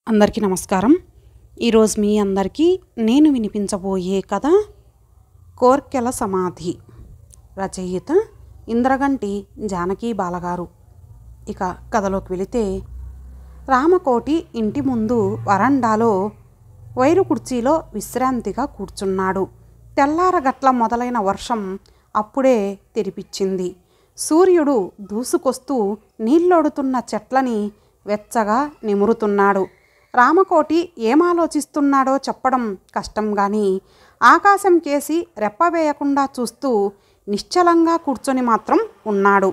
అందరికీ నమస్కారం. ఈరోజు మీ అందరికీ నేను వినిపించబోయే కథ కోర్కెల సమాధి. రచయిత ఇంద్రగంటి జానకి బాలగారు. ఇక కథలోకి వెళితే, రామకోటి ఇంటి ముందు వరండాలో వైరు కుర్చీలో విశ్రాంతిగా కూర్చున్నాడు. తెల్లారగట్ల మొదలైన వర్షం అప్పుడే తెరిపించింది. సూర్యుడు దూసుకొస్తూ నీళ్ళొడుతున్న చెట్లని వెచ్చగా నిమురుతున్నాడు. రామకోటి ఏమాలోచిస్తున్నాడో చెప్పడం కష్టం గాని ఆకాశం కేసి రెప్పవేయకుండా చూస్తూ నిశ్చలంగా కూర్చొని మాత్రం ఉన్నాడు.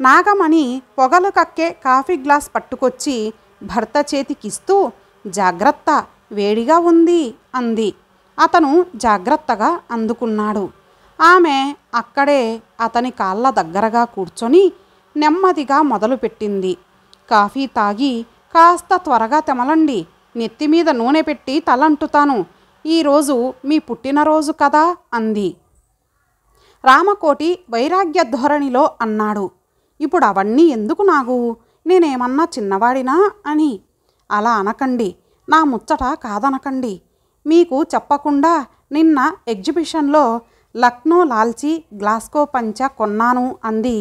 నాగమణి పొగలు కక్కే కాఫీ గ్లాస్ పట్టుకొచ్చి భర్త చేతికిస్తూ, "జాగ్రత్త, వేడిగా ఉంది" అంది. అతను జాగ్రత్తగా అందుకున్నాడు. ఆమె అక్కడే అతని కాళ్ళ దగ్గరగా కూర్చొని నెమ్మదిగా మొదలుపెట్టింది. "కాఫీ తాగి కాస్త త్వరగా తెమలండి. నెత్తిమీద నూనె పెట్టి తలంటుతాను. ఈరోజు మీ పుట్టినరోజు కదా" అంది. రామకోటి వైరాగ్య ధోరణిలో అన్నాడు, "ఇప్పుడు అవన్నీ ఎందుకు నాగు? నేనేమన్నా చిన్నవాడినా అని?" "అలా అనకండి, నా ముచ్చట కాదనకండి. మీకు చెప్పకుండా నిన్న ఎగ్జిబిషన్లో లక్నో లాల్చీ గ్లాస్కో పంచ కొన్నాను" అంది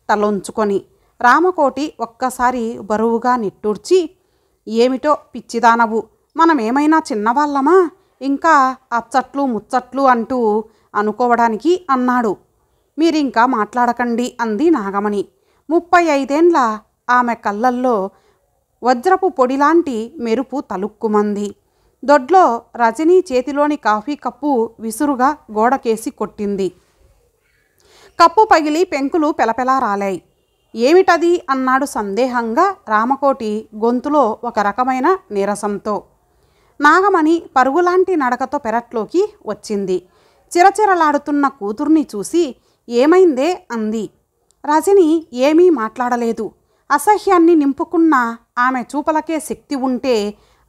తలొంచుకొని. రామకోటి ఒక్కసారి బరువుగా నిట్టూర్చి, "ఏమిటో పిచ్చిదానవు, మనమేమైనా చిన్నవాళ్ళమా ఇంకా అచ్చట్లు ముచ్చట్లు అంటూ అనుకోవడానికి" అన్నాడు. "మీరింకా మాట్లాడకండి" అంది నాగమణి. 35 ఆమె కళ్ళల్లో వజ్రపు పొడిలాంటి మెరుపు తలుక్కుమంది. దొడ్లో రజనీ చేతిలోని కాఫీ కప్పు విసురుగా గోడకేసి కొట్టింది. కప్పు పగిలి పెంకులు పెలపెలా రాలాయి. "ఏమిటది?" అన్నాడు సందేహంగా రామకోటి గొంతులో ఒక రకమైన నీరసంతో. నాగమణి పరుగులాంటి నడకతో పెరట్లోకి వచ్చింది. చిరచిరలాడుతున్న కూతుర్ని చూసి, "ఏమైందే?" అంది. రజని ఏమీ మాట్లాడలేదు. అసహ్యాన్ని నింపుకున్న ఆమె చూపలకే శక్తి ఉంటే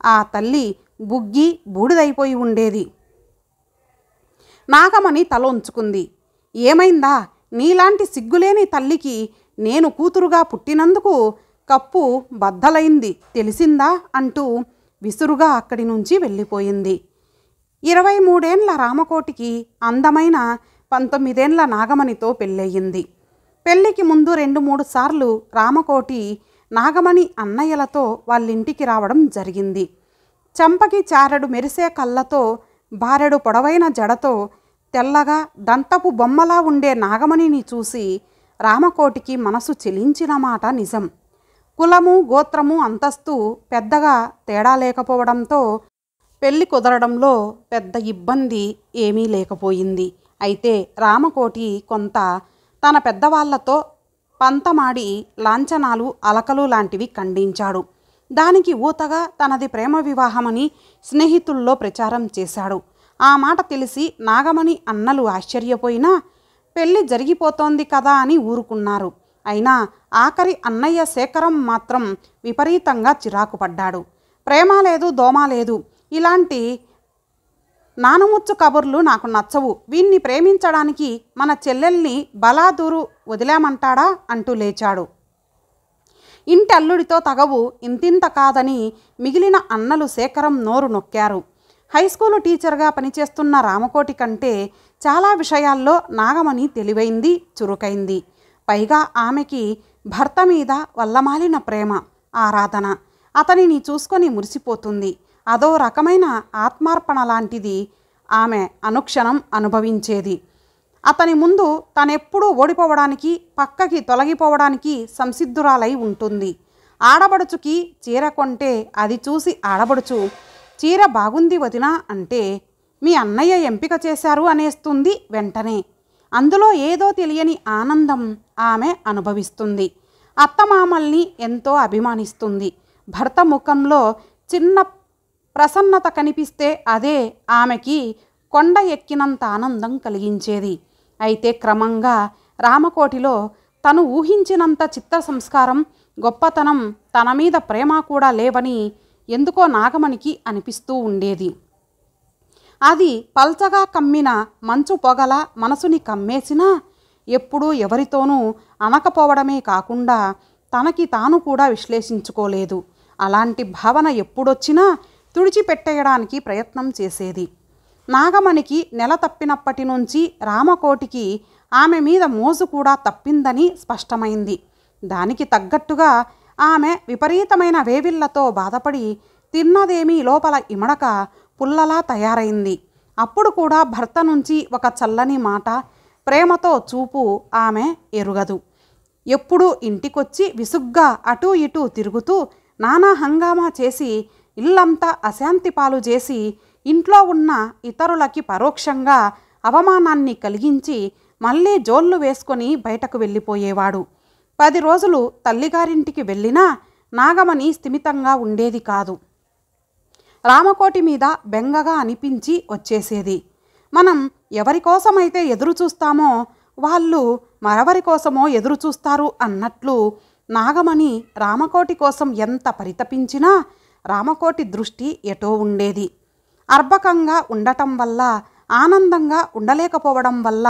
ఆ తల్లి బుగ్గి బూడిదైపోయి ఉండేది. నాగమణి తల ఉంచుకుంది. "ఏమైందా? నీలాంటి సిగ్గులేని తల్లికి నేను కూతురుగా పుట్టినందుకు కప్పు బద్దలైంది తెలిసిందా?" అంటూ విసురుగా అక్కడి నుంచి వెళ్ళిపోయింది. 23 రామకోటికి అందమైన 19 నాగమణితో పెళ్ళయింది. పెళ్ళికి ముందు 2-3 సార్లు రామకోటి నాగమణి అన్నయ్యలతో వాళ్ళింటికి రావడం జరిగింది. చంపకి చారెడు మెరిసే కళ్ళతో, బారెడు పొడవైన జడతో, తెల్లగా దంతపు బొమ్మలా ఉండే నాగమణిని చూసి రామకోటికి మనసు చెలించిన మాట నిజం. కులము, గోత్రము, అంతస్తు పెద్దగా తేడా లేకపోవడంతో పెళ్లి కుదరడంలో పెద్ద ఇబ్బంది ఏమీ లేకపోయింది. అయితే రామకోటి కొంత తన పెద్దవాళ్లతో పంతమాడి లాంఛనాలు, అలకలు లాంటివి ఖండించాడు. దానికి ఊతగా తనది ప్రేమ వివాహమని స్నేహితుల్లో ప్రచారం చేశాడు. ఆ మాట తెలిసి నాగమణి అన్నలు ఆశ్చర్యపోయినా పెళ్లి జరిగిపోతోంది కదా అని ఊరుకున్నారు. అయినా ఆఖరి అన్నయ్య శేఖరం మాత్రం విపరీతంగా చిరాకు పడ్డాడు. "ప్రేమ లేదు, దోమ లేదు, ఇలాంటి నానుముచ్చు కబుర్లు నాకు నచ్చవు. వీణ్ణి ప్రేమించడానికి మన చెల్లెల్ని బలాదూరు వదిలేమంటాడా?" అంటూ లేచాడు. ఇంటి అల్లుడితో తగవు ఇంతింత కాదని మిగిలిన అన్నలు శేఖరం నోరు నొక్కారు. హైస్కూలు టీచర్గా పనిచేస్తున్న రామకోటి కంటే చాలా విషయాల్లో నాగమణి తెలివైంది, చురుకైంది. పైగా ఆమెకి భర్త మీద వల్లమాలిన ప్రేమ, ఆరాధన. అతనిని చూసుకొని మురిసిపోతుంది. అదో రకమైన ఆత్మార్పణ లాంటిది ఆమె అనుక్షణం అనుభవించేది. అతని ముందు తనెప్పుడూ ఓడిపోవడానికి, పక్కకి తొలగిపోవడానికి సంసిద్ధురాలై ఉంటుంది. ఆడబడుచుకి చీర కొంటే అది చూసి ఆడబడుచు, "చీర బాగుంది వదినా" అంటే, "మీ అన్నయ్య ఎంపిక చేశారు" అనేస్తుంది వెంటనే. అందులో ఏదో తెలియని ఆనందం ఆమె అనుభవిస్తుంది. అత్తమామల్ని ఎంతో అభిమానిస్తుంది. భర్త ముఖంలో చిన్న ప్రసన్నత కనిపిస్తే అదే ఆమెకి కొండ ఎక్కినంత ఆనందం కలిగించేది. అయితే క్రమంగా రామకోటిలో తను ఊహించినంత చిత్త సంస్కారం, గొప్పతనం, తన మీద ప్రేమ కూడా లేవని ఎందుకో నాగమణికి అనిపిస్తూ ఉండేది. అది పల్చగా కమ్మిన మంచు పొగల మనసుని కమ్మేసినా ఎప్పుడూ ఎవరితోనూ అనకపోవడమే కాకుండా తనకి తాను కూడా విశ్లేషించుకోలేదు. అలాంటి భావన ఎప్పుడొచ్చినా తుడిచిపెట్టేయడానికి ప్రయత్నం చేసేది. నాగమణికి నెల తప్పినప్పటి నుంచి రామకోటికి ఆమె మీద మోజు కూడా తప్పిందని స్పష్టమైంది. దానికి తగ్గట్టుగా ఆమె విపరీతమైన వేవిళ్లతో బాధపడి తిన్నదేమీ లోపల ఇమడక పుల్లలా తయారైంది. అప్పుడు కూడా భర్త నుంచి ఒక చల్లని మాట, ప్రేమతో చూపు ఆమె ఎరుగదు. ఎప్పుడూ ఇంటికొచ్చి విసుగ్గా అటూ ఇటూ తిరుగుతూ నానా హంగామా చేసి ఇల్లంతా అశాంతి పాలు చేసి ఇంట్లో ఉన్న ఇతరులకి పరోక్షంగా అవమానాన్ని కలిగించి మళ్ళీ జోళ్ళు వేసుకొని బయటకు వెళ్ళిపోయేవాడు. 10 రోజులు తల్లిగారింటికి వెళ్ళినా నాగమణి స్థిమితంగా ఉండేది కాదు. రామకోటి మీద బెంగగా అనిపించి వచ్చేసేది. మనం ఎవరికోసమైతే ఎదురు చూస్తామో వాళ్ళు మరెవరి కోసమో ఎదురు చూస్తారు అన్నట్లు నాగమణి రామకోటి కోసం ఎంత పరితపించినా రామకోటి దృష్టి ఎటో ఉండేది. అర్భకంగా ఉండటం వల్ల, ఆనందంగా ఉండలేకపోవడం వల్ల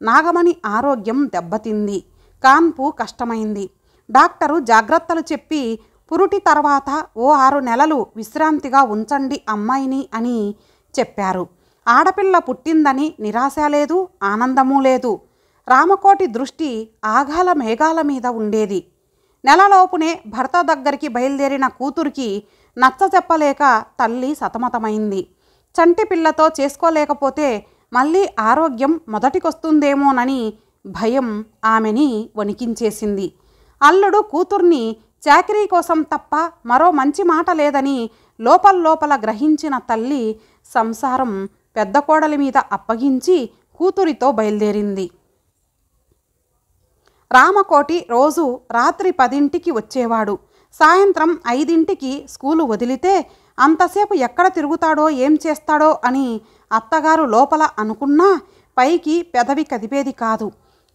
నాగమణి ఆరోగ్యం దెబ్బతింది. కాన్పు కష్టమైంది. డాక్టరు జాగ్రత్తలు చెప్పి పురుటి తర్వాత ఓ 6 నెలలు విశ్రాంతిగా ఉంచండి అమ్మాయిని అని చెప్పారు. ఆడపిల్ల పుట్టిందని నిరాశ లేదు, ఆనందమూ లేదు. రామకోటి దృష్టి ఆగాల మేఘాల మీద ఉండేది. నెలలోపునే భర్త దగ్గరికి బయలుదేరిన కూతురికి నచ్చచెప్పలేక తల్లి సతమతమైంది. చంటి పిల్లతో చేసుకోలేకపోతే మళ్ళీ ఆరోగ్యం మొదటికొస్తుందేమోనని భయం ఆమెని వణికించేసింది. అల్లుడు కూతుర్ని చాకిరీ కోసం తప్ప మరో మంచి మాట లేదని లోపల గ్రహించిన తల్లి సంసారం పెద్ద కోడలి మీద అప్పగించి కూతురితో బయలుదేరింది. రామకోటి రోజు రాత్రి 10ంటికి వచ్చేవాడు. సాయంత్రం 5ంటికి స్కూలు వదిలితే అంతసేపు ఎక్కడ తిరుగుతాడో ఏం చేస్తాడో అని అత్తగారు లోపల అనుకున్నా పైకి పెదవి కదిపేది కాదు.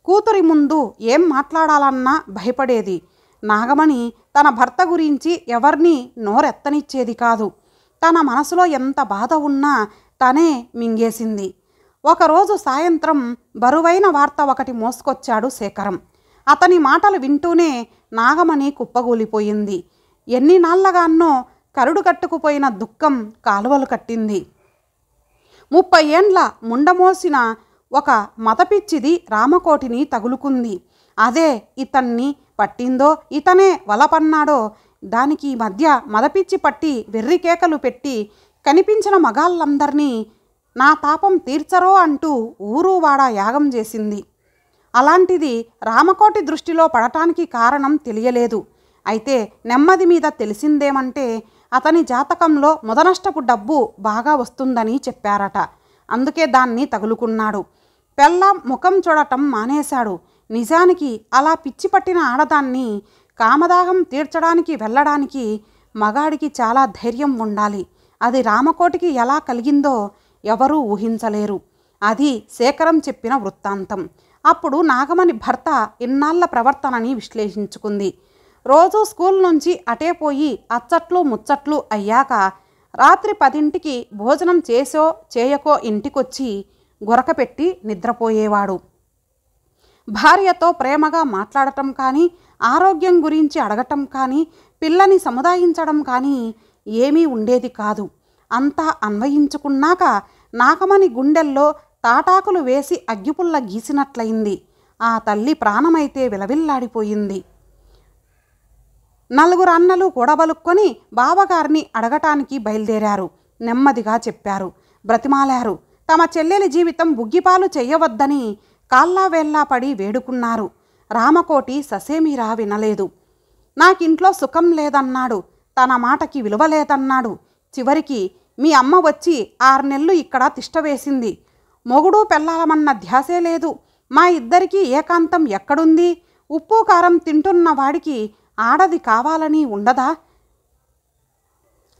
కూతురి ముందు ఏం మాట్లాడాలన్నా భయపడేది. నాగమణి తన భర్త గురించి ఎవరినీ నోరెత్తనిచ్చేది కాదు. తన మనసులో ఎంత బాధ ఉన్నా తనే మింగేసింది. ఒకరోజు సాయంత్రం బరువైన వార్త ఒకటి మోసుకొచ్చాడు శేఖరం. అతని మాటలు వింటూనే నాగమణి కుప్పగూలిపోయింది. ఎన్ని నాళ్లగాన్నో కరుడు కట్టుకుపోయిన దుఃఖం కాలువలు కట్టింది. 30 ఏండ్ల ముండమోసిన ఒక మతపిచ్చిది రామకోటిని తగులుకుంది. అదే ఇతన్ని పట్టిందో, ఇతనే వలపన్నాడో, దానికి ఈ మధ్య మదపిచ్చి పట్టి వెర్రికేకలు పెట్టి కనిపించిన మగాళ్ళందరినీ నా తాపం తీర్చరో అంటూ ఊరువాడ యాగం చేసింది. అలాంటిది రామకోటి దృష్టిలో పడటానికి కారణం తెలియలేదు. అయితే నెమ్మది మీద తెలిసిందేమంటే అతని జాతకంలో మొదనష్టపు డబ్బు బాగా వస్తుందని చెప్పారట. అందుకే దాన్ని తగులుకున్నాడు. పెళ్ళాం ముఖం చూడటం మానేశాడు. నిజానికి అలా పిచ్చి పట్టిన ఆడదాన్ని కామదాహం తీర్చడానికి వెళ్ళడానికి మగాడికి చాలా ధైర్యం ఉండాలి. అది రామకోటికి ఎలా కలిగిందో ఎవరూ ఊహించలేరు. అది శేఖరం చెప్పిన వృత్తాంతం. అప్పుడు నాగమణి భర్త ఇన్నాళ్ల ప్రవర్తనని విశ్లేషించుకుంది. రోజు స్కూల్ నుంచి అటే పోయి అచ్చట్లు ముచ్చట్లు అయ్యాక రాత్రి 10ంటికి భోజనం చేసో చేయకో ఇంటికొచ్చి గొరకపెట్టి నిద్రపోయేవాడు. భార్యతో ప్రేమగా మాట్లాడటం కానీ, ఆరోగ్యం గురించి అడగటం కానీ, పిల్లని సముదాయించడం కానీ ఏమీ ఉండేది కాదు. అంతా అన్వయించుకున్నాక నాగమణి గుండెల్లో తాటాకులు వేసి అగ్గిపుల్ల గీసినట్లయింది. ఆ తల్లి ప్రాణమైతే విలవిల్లాడిపోయింది. 4 అన్నలు కూడబలుక్కొని బావగారిని అడగటానికి బయలుదేరారు. నెమ్మదిగా చెప్పారు, బ్రతిమాలారు. తమ చెల్లెలి జీవితం బుగ్గిపాలు చెయ్యవద్దని కాళ్ళావేళ్లా పడి వేడుకున్నారు. రామకోటి ససేమిరా వినలేదు. నాకింట్లో సుఖం లేదన్నాడు. తన మాటకి విలువ లేదన్నాడు. చివరికి మీ అమ్మ వచ్చి 6 నెలలు ఇక్కడ తిష్టవేసింది. మొగుడు పెళ్ళాలమన్న ధ్యాసే లేదు. మా ఇద్దరికీ ఏకాంతం ఎక్కడుంది? ఉప్పు కారం తింటున్న వాడికి ఆడది కావాలని ఉండదా?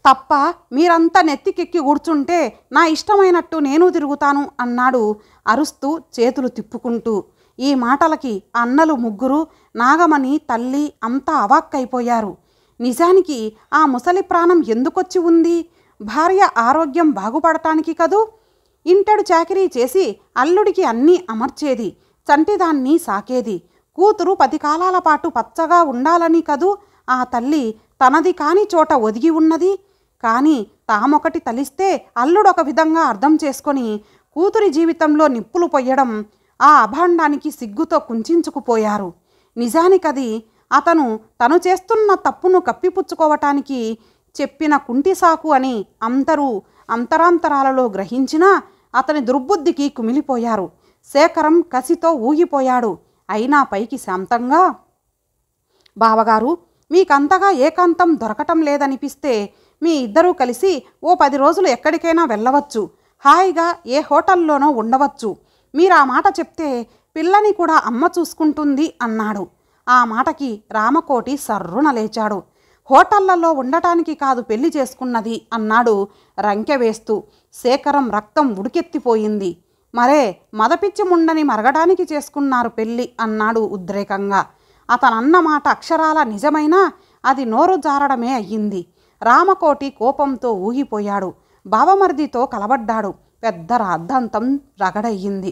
తప్ప మీరంతా నెత్తికెక్కి కూర్చుంటే నా ఇష్టమైనట్టు నేను తిరుగుతాను అన్నాడు అరుస్తూ చేతులు తిప్పుకుంటూ. ఈ మాటలకి అన్నలు ముగ్గురు, నాగమణి తల్లి అంతా అవాక్కైపోయారు. నిజానికి ఆ ముసలి ప్రాణం ఎందుకొచ్చి ఉంది? భార్య ఆరోగ్యం బాగుపడటానికి కదూ. ఇంటెడు చాకిరీ చేసి అల్లుడికి అన్నీ అమర్చేది, చంటిదాన్ని సాకేది. కూతురు 10 కాలాల పాటు పచ్చగా ఉండాలని కదూ ఆ తల్లి తనది కాని చోట ఒదిగి ఉన్నది. కానీ తామొకటి తలిస్తే అల్లుడొక విధంగా అర్థం చేసుకొని కూతురి జీవితంలో నిప్పులు పొయ్యడం ఆ అభాండానికి సిగ్గుతో కుంచించుకుపోయారు. నిజానికది అతను తను చేస్తున్న తప్పును కప్పిపుచ్చుకోవటానికి చెప్పిన కుంటిసాకు అని అందరూ అంతరాంతరాలలో గ్రహించినా అతని దుర్బుద్ధికి కుమిలిపోయారు. శేఖరం కసితో ఊగిపోయాడు. అయినా పైకి శాంతంగా, బావగారు, మీకంతగా ఏకాంతం దొరకటం లేదనిపిస్తే మీ ఇద్దరూ కలిసి ఓ 10 రోజులు ఎక్కడికైనా వెళ్ళవచ్చు. హాయిగా ఏ హోటల్లోనో ఉండవచ్చు. మీరు ఆ మాట చెప్తే పిల్లని కూడా అమ్మ చూసుకుంటుంది అన్నాడు. ఆ మాటకి రామకోటి సర్రున లేచాడు. హోటళ్లలో ఉండటానికి కాదు పెళ్లి చేసుకున్నది అన్నాడు రంకె వేస్తూ. శేఖరం రక్తం ఉడికెత్తిపోయింది. మరే మదపిచ్చి ముండని మరగడానికి చేసుకున్నారు పెళ్ళి అన్నాడు ఉద్రేకంగా. అతనన్న మాట అక్షరాల నిజమైనా అది నోరు జారడమే అయ్యింది. రామకోటి కోపంతో ఊగిపోయాడు. బావమర్దితో కలబడ్డాడు. పెద్ద రాద్ధాంతం రగడయ్యింది.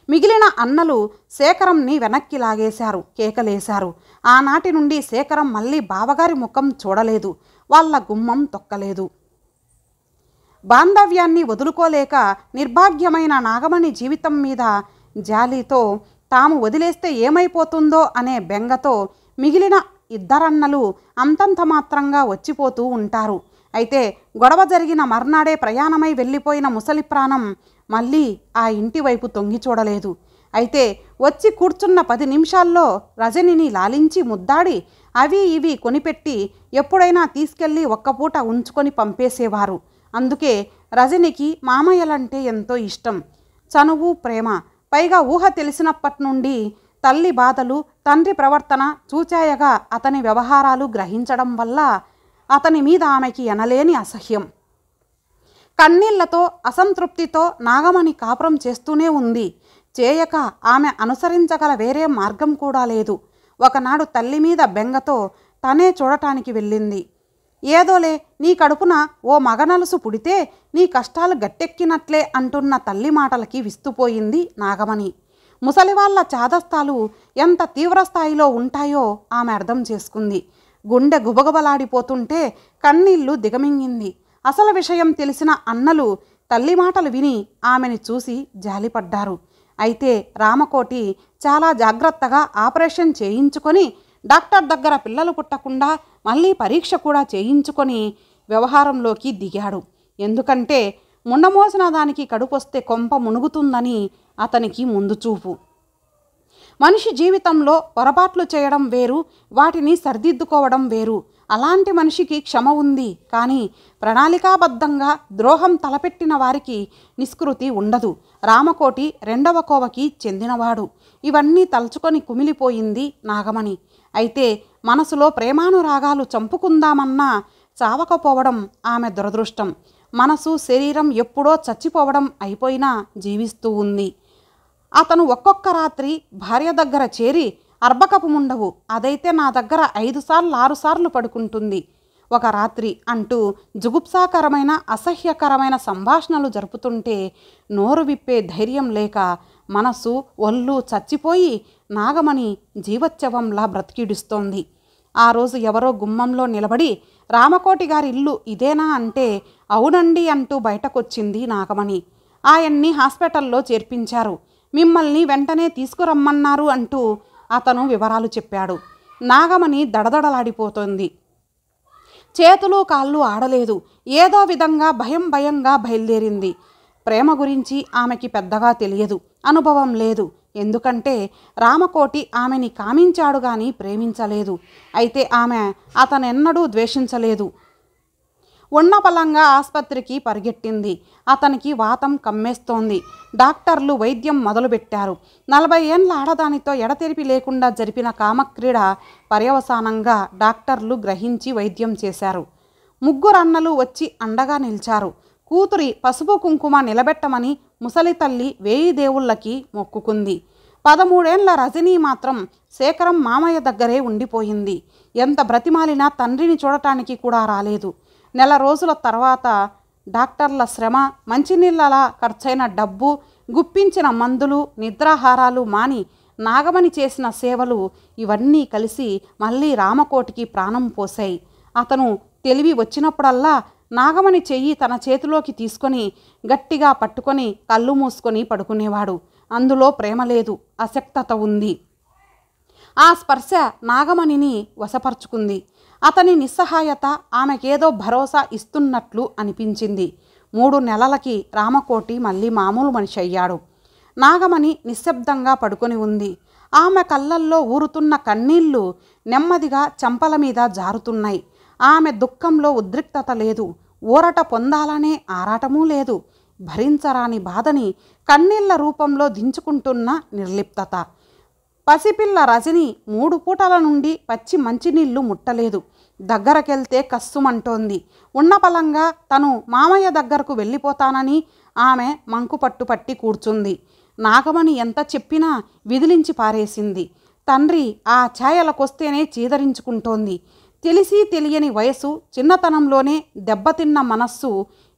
మిగిలిన అన్నలు శేఖరంని వెనక్కి లాగేశారు, కేకలేశారు. ఆనాటి నుండి శేఖరం మళ్ళీ బావగారి ముఖం చూడలేదు. వాళ్ళ గుమ్మం తొక్కలేదు. బాంధవ్యాన్ని వదులుకోలేక నిర్భాగ్యమైన నాగమణి జీవితం మీద జాలితో, తాము వదిలేస్తే ఏమైపోతుందో అనే బెంగతో మిగిలిన ఇద్దరన్నలు అంతంత మాత్రంగా వచ్చిపోతూ ఉంటారు. అయితే గొడవ జరిగిన మర్నాడే ప్రయాణమై వెళ్ళిపోయిన ముసలి ప్రాణం మళ్ళీ ఆ ఇంటి వైపు తొంగి చూడలేదు. అయితే వచ్చి కూర్చున్న 10 నిమిషాల్లో రజనిని లాలించి ముద్దాడి అవి ఇవి కొనిపెట్టి ఎప్పుడైనా తీసుకెళ్ళి ఒక్కపూట ఉంచుకొని పంపేసేవారు. అందుకే రజనికి మామయ్యలంటే ఎంతో ఇష్టం, చనువు, ప్రేమ. పైగా ఊహ తెలిసినప్పటి నుండి తల్లి బాధలు, తండ్రి ప్రవర్తన చూచాయగా అతని వ్యవహారాలు గ్రహించడం వల్ల అతని మీద ఆమెకి ఎనలేని అసహ్యం. కన్నీళ్లతో, అసంతృప్తితో నాగమణి కాపురం చేస్తూనే ఉంది. చేయక ఆమె అనుసరించగల వేరే మార్గం కూడా లేదు. ఒకనాడు తల్లి మీద బెంగతో తనే చూడటానికి వెళ్ళింది. ఏదోలే, నీ కడుపున ఓ మగనలుసు పుడితే నీ కష్టాలు గట్టెక్కినట్లే అంటున్న తల్లి మాటలకి విస్తుపోయింది నాగమణి. ముసలివాళ్ల చాదస్తాలు ఎంత తీవ్రస్థాయిలో ఉంటాయో ఆమె అర్థం చేసుకుంది. గుండె గుబగుబలాడిపోతుంటే కన్నీళ్లు దిగమింగింది. అసలు విషయం తెలిసిన అన్నలు తల్లి మాటలు విని ఆమెని చూసి జాలిపడ్డారు. అయితే రామకోటి చాలా జాగ్రత్తగా ఆపరేషన్ చేయించుకొని డాక్టర్ దగ్గర పిల్లలు పుట్టకుండా మళ్ళీ పరీక్ష కూడా చేయించుకొని వ్యవహారంలోకి దిగాడు. ఎందుకంటే ముండమోసిన దానికి కడుపొస్తే కొంప మునుగుతుందని అతనికి ముందు చూపు. మనిషి జీవితంలో పొరపాట్లు చేయడం వేరు, వాటిని సరిదిద్దుకోవడం వేరు. అలాంటి మనిషికి క్షమ ఉంది, కానీ ప్రణాళికాబద్ధంగా ద్రోహం తలపెట్టిన వారికి నిష్కృతి ఉండదు. రామకోటి 2వ కోవకి చెందినవాడు. ఇవన్నీ తలుచుకొని కుమిలిపోయింది నాగమణి. అయితే మనసులో ప్రేమానురాగాలు చంపుకుందామన్నా చావకపోవడం ఆమె దురదృష్టం. మనసు, శరీరం ఎప్పుడో చచ్చిపోవడం అయిపోయినా జీవిస్తూ ఉంది. అతను ఒక్కొక్క రాత్రి భార్య దగ్గర చేరి, అర్బకపు ముండవు, అదైతే నా దగ్గర 5 సార్లు 6 సార్లు పడుకుంటుంది ఒక రాత్రి అంటూ జుగుప్సాకరమైన, అసహ్యకరమైన సంభాషణలు జరుపుతుంటే నోరు విప్పే ధైర్యం లేక మనసు, ఒళ్ళు చచ్చిపోయి నాగమణి జీవోత్సవంలా బ్రతికిడుస్తోంది. ఆ రోజు ఎవరో గుమ్మంలో నిలబడి రామకోటి గారి ఇల్లు ఇదేనా అంటే అవునండి అంటూ బయటకొచ్చింది నాగమణి. ఆయన్ని హాస్పిటల్లో చేర్పించారు. మిమ్మల్ని వెంటనే తీసుకురమ్మన్నారు అంటూ అతను వివరాలు చెప్పాడు. నాగమణి దడదడలాడిపోతోంది. చేతులు కాళ్ళు ఆడలేదు. ఏదో విధంగా భయంగా బయలుదేరింది. ప్రేమ గురించి ఆమెకి పెద్దగా తెలియదు, అనుభవం లేదు. ఎందుకంటే రామకోటి ఆమెని కామించాడు గాని ప్రేమించలేదు. అయితే ఆమె అతనెన్నడూ ద్వేషించలేదు. ఉన్నపలంగా ఆస్పత్రికి పరిగెట్టింది. అతనికి వాతం కమ్మేస్తోంది. డాక్టర్లు వైద్యం మొదలుపెట్టారు. 40 ఏండ్ల ఆడదానితో ఎడతెరిపి లేకుండా జరిపిన కామక్రీడ పర్యవసానంగా డాక్టర్లు గ్రహించి వైద్యం చేశారు. 3 అన్నలు వచ్చి అండగా నిలిచారు. కూతురి పసుపు కుంకుమ నిలబెట్టమని ముసలి తల్లి 1000 దేవుళ్ళకి మొక్కుకుంది. 13 ఏండ్ల రజనీ మాత్రం శేఖరం మామయ్య దగ్గరే ఉండిపోయింది. ఎంత బ్రతిమాలినా తండ్రిని చూడటానికి కూడా రాలేదు. నెల రోజుల తర్వాత డాక్టర్ల శ్రమ, మంచినీళ్ళలా ఖర్చైన డబ్బు, గుప్పించిన మందులు, నిద్రాహారాలు మాని నాగమణి చేసిన సేవలు ఇవన్నీ కలిసి మళ్ళీ రామకోటికి ప్రాణం పోశాయి. అతను తెలివి వచ్చినప్పుడల్లా నాగమణి చెయ్యి తన చేతిలోకి తీసుకొని గట్టిగా పట్టుకొని కళ్ళు మూసుకొని పడుకునేవాడు. అందులో ప్రేమ లేదు, అశక్తత ఉంది. ఆ స్పర్శ నాగమణిని వశపరుచుకుంది. అతని నిస్సహాయత ఆమెకేదో భరోసా ఇస్తున్నట్లు అనిపించింది. 3 నెలలకి రామకోటి మళ్ళీ మామూలు మనిషి అయ్యాడు. నాగమణి నిశ్శబ్దంగా పడుకొని ఉంది. ఆమె కళ్ళల్లో ఊరుతున్న కన్నీళ్లు నెమ్మదిగా చెంపల మీద జారుతున్నాయి. ఆమె దుఃఖంలో ఉద్రిక్తత లేదు, ఊరట పొందాలనే ఆరాటమూ లేదు. భరించరాని బాధని కన్నీళ్ల రూపంలో దించుకుంటున్న నిర్లిప్తత. పసిపిల్ల రజని 3 పూటల నుండి పచ్చి మంచినీళ్లు ముట్టలేదు. దగ్గరకెళ్తే కస్సుమంటోంది. ఉన్నపలంగా తను మామయ్య దగ్గరకు వెళ్ళిపోతానని ఆమె మంకుపట్టు పట్టి కూర్చుంది. నాగమణి ఎంత చెప్పినా విదిలించి పారేసింది. తండ్రి ఆ ఛాయలకొస్తేనే చీదరించుకుంటోంది. తెలిసి తెలియని వయసు, చిన్నతనంలోనే దెబ్బతిన్న మనస్సు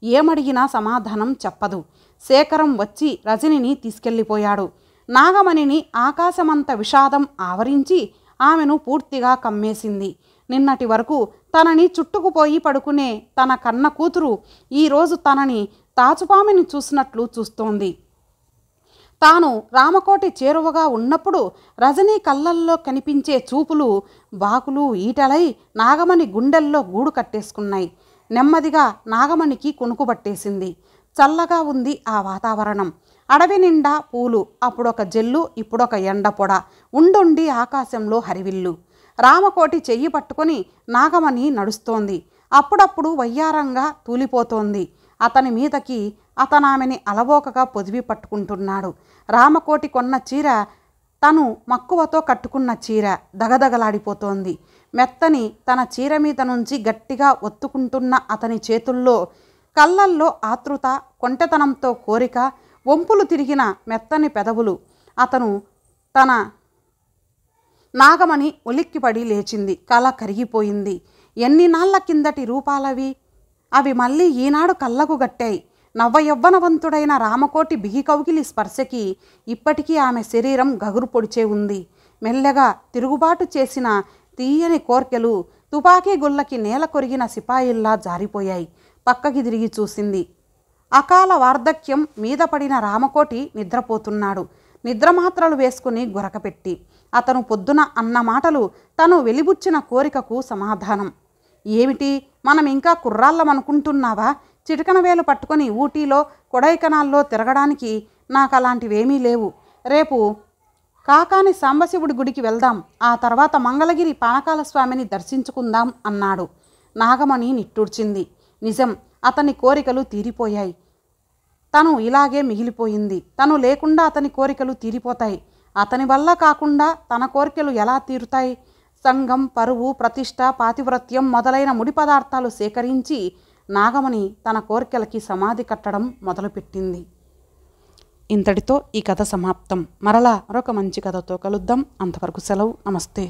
ఏమడిగినా సమాధానం చెప్పదు. శేఖరం వచ్చి రజనిని తీసుకెళ్ళిపోయాడు. నాగమణిని ఆకాశమంత విషాదం ఆవరించి ఆమెను పూర్తిగా కమ్మేసింది. నిన్నటి వరకు తనని చుట్టుకుపోయి పడుకునే తన కన్న కూతురు ఈరోజు తనని తాచుపామిని చూసినట్లు చూస్తోంది. తాను రామకోటి చేరువగా ఉన్నప్పుడు రజనీ కళ్ళల్లో కనిపించే చూపులు బాకులు ఈటలై నాగమణి గుండెల్లో గూడు కట్టేసుకున్నాయి. నెమ్మదిగా నాగమణికి కునుకుబట్టేసింది. చల్లగా ఉంది ఆ వాతావరణం. అడవి నిండా పూలు, అప్పుడొక జల్లు, ఇప్పుడొక ఎండపొడ, ఉండుండి ఆకాశంలో హరివిల్లు. రామకోటి చెయ్యి పట్టుకొని నాగమణి నడుస్తోంది. అప్పుడప్పుడు వయ్యారంగా తూలిపోతోంది. అతని మీదకి అతనామెని అలవోకగా పొదివి పట్టుకుంటున్నాడు. రామకోటి కొన్న చీర తను మక్కువతో కట్టుకున్న చీర దగదగలాడిపోతోంది. మెత్తని తన చీర మీద నుంచి గట్టిగా ఒత్తుకుంటున్న అతని చేతుల్లో, కళ్ళల్లో ఆతృత, కొంటెతనంతో కోరిక, వంపులు తిరిగిన మెత్తని పెదవులు. అతను తన నాగమణి ఉలిక్కిపడి లేచింది. కళ కరిగిపోయింది. ఎన్ని నాళ్ల కిందటి రూపాలవి, అవి మళ్ళీ ఈనాడు కళ్ళకు గట్టాయి. నవ్వయవ్వనవంతుడైన రామకోటి బిగి కౌగిలి స్పర్శకి ఇప్పటికీ ఆమె శరీరం గగురు పొడిచే ఉంది. మెల్లగా తిరుగుబాటు చేసిన తీయని కోర్కెలు తుపాకీ గుళ్ళకి నేల కొరిగిన సిపాయిల్లా జారిపోయాయి. పక్కకి తిరిగి చూసింది. అకాల వార్ధక్యం మీద పడిన రామకోటి నిద్రపోతున్నాడు. నిద్రమాత్రలు వేసుకుని గురకపెట్టి. అతను పొద్దున అన్న మాటలు తను వెలిబుచ్చిన కోరికకు సమాధానం. ఏమిటి, మనం ఇంకా కుర్రాళ్ళమనుకుంటున్నావా? చిటికన వేలు పట్టుకొని ఊటీలో, కొడైకనాల్లో తిరగడానికి నాకు అలాంటివేమీ లేవు. రేపు కాకాని సాంబశివుడి గుడికి వెళ్దాం, ఆ తర్వాత మంగళగిరి పానకాల స్వామిని దర్శించుకుందాం అన్నాడు. నాగమణి నిట్టూర్చింది. నిజం, అతని కోరికలు తీరిపోయాయి. తను ఇలాగే మిగిలిపోయింది. తను లేకుండా అతని కోరికలు తీరిపోతాయి. అతని వల్ల కాకుండా తన కోరికలు ఎలా తీరుతాయి? సంఘం, పరువు, ప్రతిష్ట, పాతివ్రత్యం మొదలైన ముడి పదార్థాలు సేకరించి నాగమణి తన కోరికలకి సమాధి కట్టడం మొదలుపెట్టింది. ఇంతటితో ఈ కథ సమాప్తం. మరలా మరొక మంచి కథతో కలుద్దాం. అంతవరకు సెలవు. నమస్తే.